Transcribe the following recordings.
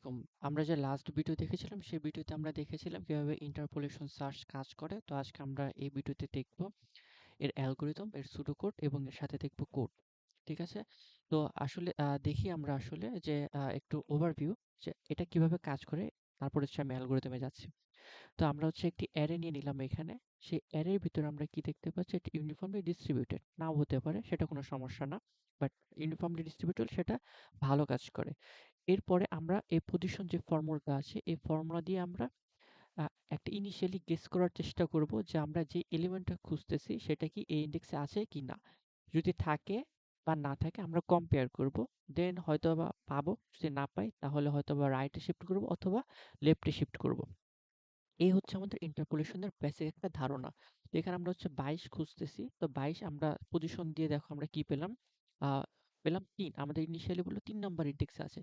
আলাইকুম। আমরা যে লাস্ট ভিডিও দেখেছিলাম, সেই ভিডিওতে আমরা দেখেছিলাম কিভাবে ইন্টারপোলেশন সার্চ কাজ করে। তো আজকে আমরা এই ভিডিওতে দেখব এর অ্যালগরিদম, এর সুডোকোড এবং এর সাথে দেখব কোড। ঠিক আছে? তো আসলে দেখি আমরা আসলে যে একটু ওভারভিউ যে এটা কিভাবে কাজ করে, তারপর হচ্ছে আমি অ্যালগরিদমে যাচ্ছি। তো আমরা হচ্ছে একটি অ্যারে নিয়ে নিলাম এখানে। সেই অ্যারের ভিতরে আমরা কি দেখতে পাচ্ছি? এটা ইউনিফর্মলি ডিস্ট্রিবিউটেড। নাও হতে পারে, সেটা কোনো সমস্যা না। বাট ইউনিফর্মলি ডিস্ট্রিবিউটেড সেটা ভালো কাজ করে। এরপরে আমরা এই পজিশন যে ফর্মুলাটা আছে, এই ফর্মুলা দিয়ে আমরা আ একটা ইনিশিয়ালি গেস করার চেষ্টা করব যে আমরা যে এলিমেন্টটা খুঁজতেছি সেটা কি এই ইনডেক্সে আছে কিনা। যদি থাকে বা না থাকে আমরা কম্পেয়ার করব। দেন হয়তোবা পাবো। যদি না পাই তাহলে হয়তোবা রাইটে শিফট করব অথবা লেফটে শিফট করব। এই হচ্ছে আমাদের ইন্টারপোলেশনের বেসিক একটা ধারণা। তো এখানে আমরা হচ্ছে ২২ খুঁজতেছি। তো ২২ আমরা পজিশন দিয়ে দেখো আমরা কি পেলাম? আ পেলাম ৩। আমাদের ইনিশিয়ালি বলল ৩ নাম্বার ইনডেক্সে আছে।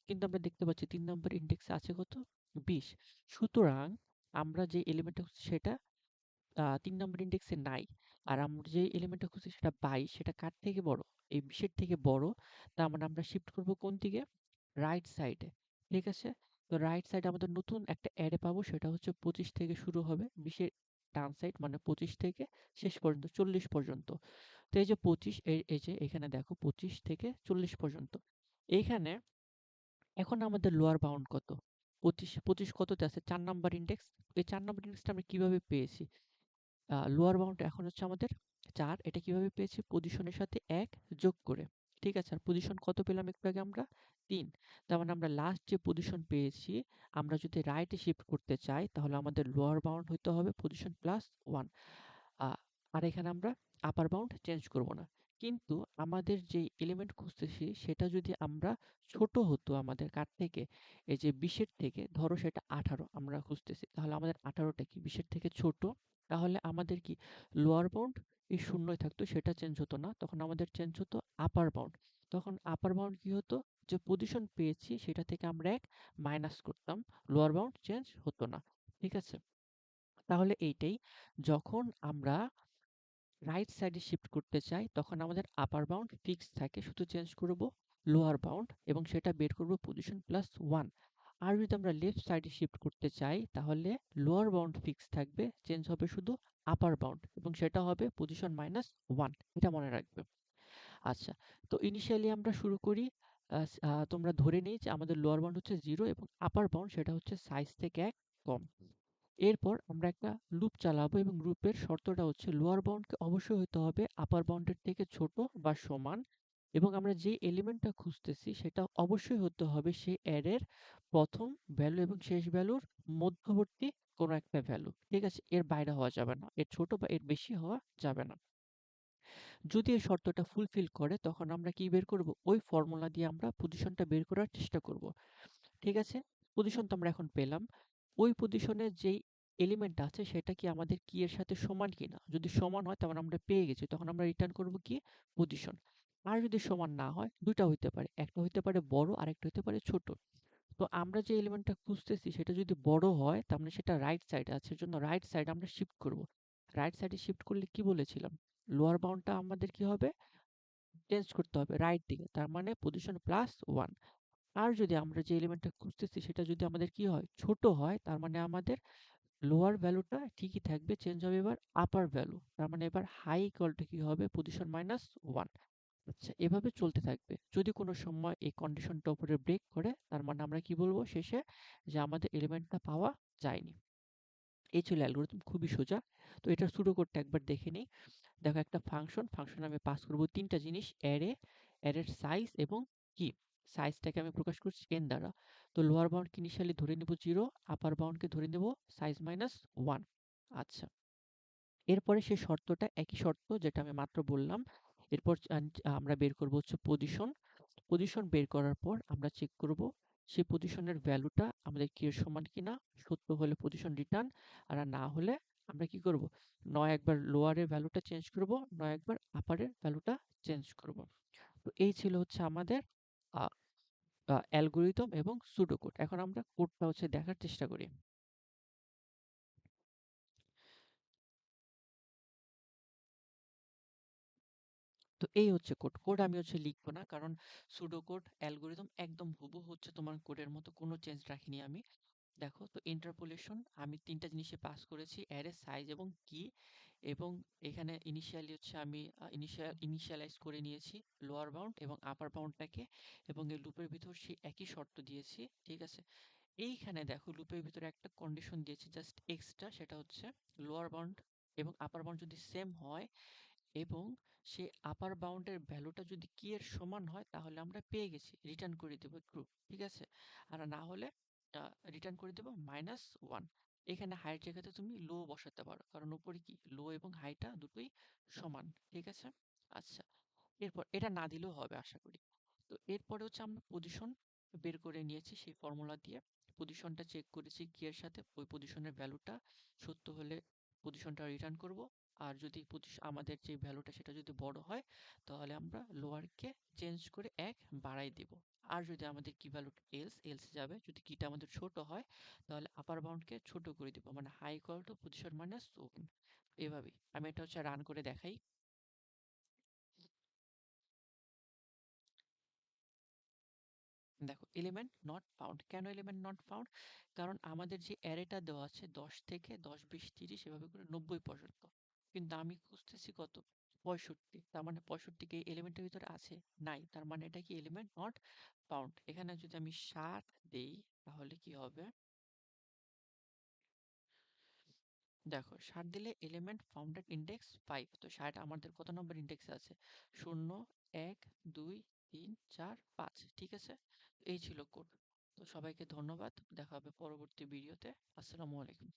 কিন্তু আমরা দেখতে পাচ্ছি ৩ নাম্বার ইনডেক্সে আছে কত? ২০। সুতরাং আমরা যে এলিমেন্টটা খুঁজছি সেটা ৩ নাম্বার ইনডেক্সে নাই। আর আমরা যে এলিমেন্টটা খুঁজছি সেটা ২২, সেটা কার থেকে বড়? এই ২০ এর থেকে বড়। তার মানে আমরা শিফট করব কোন দিকে? রাইট সাইডে। ঠিক আছে? তো রাইট সাইডে আমাদের নতুন একটা অ্যারে পাবো, সেটা হচ্ছে ২৫ থেকে শুরু হবে। ২০ এর ডান সাইড মানে ২৫ থেকে শেষ পর্যন্ত ৪০ পর্যন্ত। তো এই যে ২৫, এই যে এখানে দেখো ২৫ থেকে ৪০ পর্যন্ত। এইখানে এখন আমাদের লোয়ার বাউন্ড কত? ২৫ কততে আছে? ৪ নাম্বার ইনডেক্স। এই ৪ নাম্বার ইনডেক্সটা আমরা কিভাবে পেয়েছি? লোয়ার বাউন্ড এখন হচ্ছে আমাদের ৪। এটা কিভাবে পেয়েছি? পজিশনের সাথে ১ যোগ করে। ঠিক আছে? আর পজিশন কত পেলাম একটু আগে আমরা? ৩। তার মানে আমরা লাস্ট যে পজিশন পেয়েছি, আমরা যদি রাইটে শিফট করতে চাই তাহলে আমাদের লোয়ার বাউন্ড হইতে হবে পজিশন প্লাস ১। আ আর এখানে আমরা আপার বাউন্ড চেঞ্জ করব না। কিন্তু আমাদের যেই এলিমেন্ট খুঁজতেছি সেটা যদি আমরা ছোট হতো আমাদের কার থেকে? এই যে ২০ এর থেকে, ধরো সেটা ১৮ আমরা খুঁজতেছি। তাহলে আমাদের ১৮ টা কি ২০ এর থেকে ছোট? তাহলে আমাদের কি লোয়ার বাউন্ড এই শূন্যই থাকতো, সেটা চেঞ্জ হতো না। তখন আমাদের চেঞ্জ হতো আপার বাউন্ড। তখন আপার বাউন্ড কি হতো? যে পজিশন পেয়েছি সেটা থেকে আমরা ১ মাইনাস করতাম। লোয়ার বাউন্ড চেঞ্জ হতো না। ঠিক আছে? তাহলে এইটাই, যখন আমরা রাইট সাইডে শিফট করতে চাই তখন আমাদের আপার বাউন্ড ফিক্স থাকে, শুধু চেঞ্জ করব লোয়ার বাউন্ড এবং সেটা বের করব পজিশন প্লাস 1। আর যদি আমরা লেফট সাইডে শিফট করতে চাই তাহলে লোয়ার বাউন্ড ফিক্স থাকবে, চেঞ্জ হবে শুধু আপার বাউন্ড এবং সেটা হবে পজিশন মাইনাস 1। এটা মনে রাখবে। আচ্ছা, তো ইনিশিয়ালি আমরা শুরু করি, তোমরা ধরে নিই যে আমাদের লোয়ার বাউন্ড হচ্ছে 0 এবং আপার বাউন্ড সেটা হচ্ছে সাইজ থেকে ১ কম। এরপর আমরা একটা লুপ চালাবো এবং লুপের শর্তটা হচ্ছে লোয়ার বাউন্ডকে অবশ্যই হতে হবে আপার বাউন্ডের থেকে ছোট বা সমান, এবং আমরা যে এলিমেন্টটা খুঁজতেছি সেটা অবশ্যই হতে হবে সেই অ্যারের প্রথম ভ্যালু এবং শেষ ভ্যালুর মধ্যবর্তী কোনো একটা ভ্যালু। ঠিক আছে? এর বাইরে হওয়া যাবে না, এর ছোট বা এর বেশি হওয়া যাবে না। যদি এই শর্তটা ফুলফিল করে তখন আমরা কি বের করব? ওই ফর্মুলা দিয়ে আমরা পজিশনটা বের করার চেষ্টা করব। ঠিক আছে? পজিশন তো আমরা এখন পেলাম। ওই পজিশনে যেই এলিমেন্ট আছে সেটা কি আমাদের কি এর সাথে সমান কিনা? যদি সমান হয় তার মানে আমরা পেয়ে গেছি। তখন আমরা রিটার্ন করব কি? পজিশন। আর যদি সমান না হয়, ২ টা হইতে পারে। একটা হইতে পারে বড়, আরেকটা হইতে পারে ছোট। তো আমরা যে এলিমেন্টটা খুঁজতেছি সেটা যদি বড় হয় তার মানে সেটা রাইট সাইডে আছে। এজন্য রাইট সাইডে আমরা শিফট করব। রাইট সাইডে শিফট করলে কি বলেছিলাম? লোয়ার বাউন্ডটা আমাদের কি হবে? চেঞ্জ করতে হবে রাইট দিকে। তার মানে পজিশন প্লাস 1। আর যদি আমরা যে এলিমেন্টটা খুঁজতেছি সেটা যদি আমাদের কি হয়? ছোট হয়, তার মানে আমাদের লোয়ার ভ্যালুটা ঠিকই থাকবে, চেঞ্জ হবে এবার আপার ভ্যালু। তার মানে এবার হাই ইকুয়াল টু কি হবে? Position minus 1। আচ্ছা, এভাবে চলতে থাকবে। যদি কোনো সময় এই কন্ডিশনটা উপরে ব্রেক করে তার মানে আমরা কি বলবো শেষে? যে আমাদের এলিমেন্টটা পাওয়া যায়নি। এই ছিল অ্যালগরিদম, খুবই সোজা। তো এটার সুডো কোডটা একবার দেখে নিই। দেখো, একটা ফাংশন আমি পাস করব ৩ টা জিনিস, অ্যারে, অ্যারের সাইজ এবং কি। সাইজটাকে আমি প্রকাশ করছি n দ্বারা। তো লোয়ার বাউন্ডকে ইনিশিয়ালি ধরে নেব 0, আপার বাউন্ডকে ধরে নেব সাইজ মাইনাস 1। আচ্ছা, এরপরে সেই শর্তটা একই শর্ত যেটা আমি মাত্র বললাম। এরপর আমরা বের করব হচ্ছে পজিশন। পজিশন বের করার পর আমরা চেক করব সেই পজিশনের ভ্যালুটা আমাদের কি এর সমান কিনা। সত্য হলে পজিশন রিটার্ন, আর না হলে আমরা কি করব? নয় একবার লোয়ারের ভ্যালুটা চেঞ্জ করব, নয় একবার আপারের ভ্যালুটা চেঞ্জ করব। তো এই ছিল হচ্ছে আমাদের আ অ্যালগরিদম এবং সুডোকোড। এখন আমরা কোডটা হচ্ছে দেখার চেষ্টা করি। তো তো এই হচ্ছে কোড। কোড আমি লিখবো না, কারণ সুডো কোড অ্যালগরিদম একদম হুবহু তোমার কোডের মতো, কোনো চেঞ্জ রাখিনি আমি। দেখো, তো ইন্টারপোলেশন আমি ৩টা জিনিসে পাস করেছি, অ্যারে সাইজ এবং কি। এবং এখানে ইনিশিয়ালি আমি ইনিশিয়ালাইজ করে নিয়েছি লোয়ার বাউন্ড এবং আপার বাউন্ডটাকে, এবং এই লুপের ভিতর সেই একই শর্ত দিয়েছি। ঠিক আছে, এইখানে দেখো লুপের ভিতরে একটা কন্ডিশন দিয়েছি জাস্ট এক্সট্রা, সেটা হচ্ছে লোয়ার বাউন্ড এবং আপার বাউন্ড যদি সেম হয় এবং সে আপার বাউন্ডের ভ্যালুটা যদি কি এর সমান হয়, তাহলে আমরা পেয়ে গেছি, রিটার্ন করে দেবো ট্রু। ঠিক আছে, আর না হলে রিটার্ন করে দেবো -1। এখানে হাইট জায়গাতে তুমি লো বসাতে পারো, কারণ উপরে কি লো এবং হাইটা দুটোই সমান। ঠিক আছে, আচ্ছা, এরপর এটা না দিলেও হবে আশা করি। তো এরপরে আমরা পজিশন বের করে নিয়েছি সেই ফর্মুলা দিয়ে। পজিশনটা চেক করেছি কি এর সাথে, ওই পজিশনের ভ্যালুটা সত্য হলে পজিশনটা রিটার্ন করব। আর যদি আমাদের যে ভ্যালুটা সেটা যদি বড় হয়, তাহলে আমরা লোয়ারকে চেঞ্জ করে ১ বাড়াই দেব। আর যদি আমাদের কি ভ্যালু এলস যাবে, যদি কিটা আমাদের ছোট হয়, তাহলে আপার বাউন্ডকে ছোট করে দিব, মানে high equal to position minus 1। এভাবেই আমি এটা রান করে দেখাই। দেখো, এলিমেন্ট নট ফাউন্ড। কেন এলিমেন্ট নট ফাউন্ড? কারণ আমাদের যে অ্যারেটা দেওয়া আছে ১০ থেকে ১০, ২০, ৩০ এভাবে করে ৯০ পর্যন্ত, কিন্তু আমি খুঁজতেছি কত, ৬৫। তার মানে ৬৫ কি এলিমেন্টের ভিতরে আছে? নাই। তার মানে এটা কি এলিমেন্ট নট ফাউন্ড। এখানে যদি আমি ৭ দেই, তাহলে কি হবে? দেখো, ৭ দিলে এলিমেন্ট ফাউন্ডেড ইন্ডেক্স ৫। তো ৬০ আমাদের কত নম্বর ইন্ডেক্সে আছে? ০, ১, ২, ৩, ৪, ৫। ঠিক আছে, এই ছিল কোড। তো সবাইকে ধন্যবাদ, দেখা হবে পরবর্তী ভিডিওতে। আসসালামু আলাইকুম।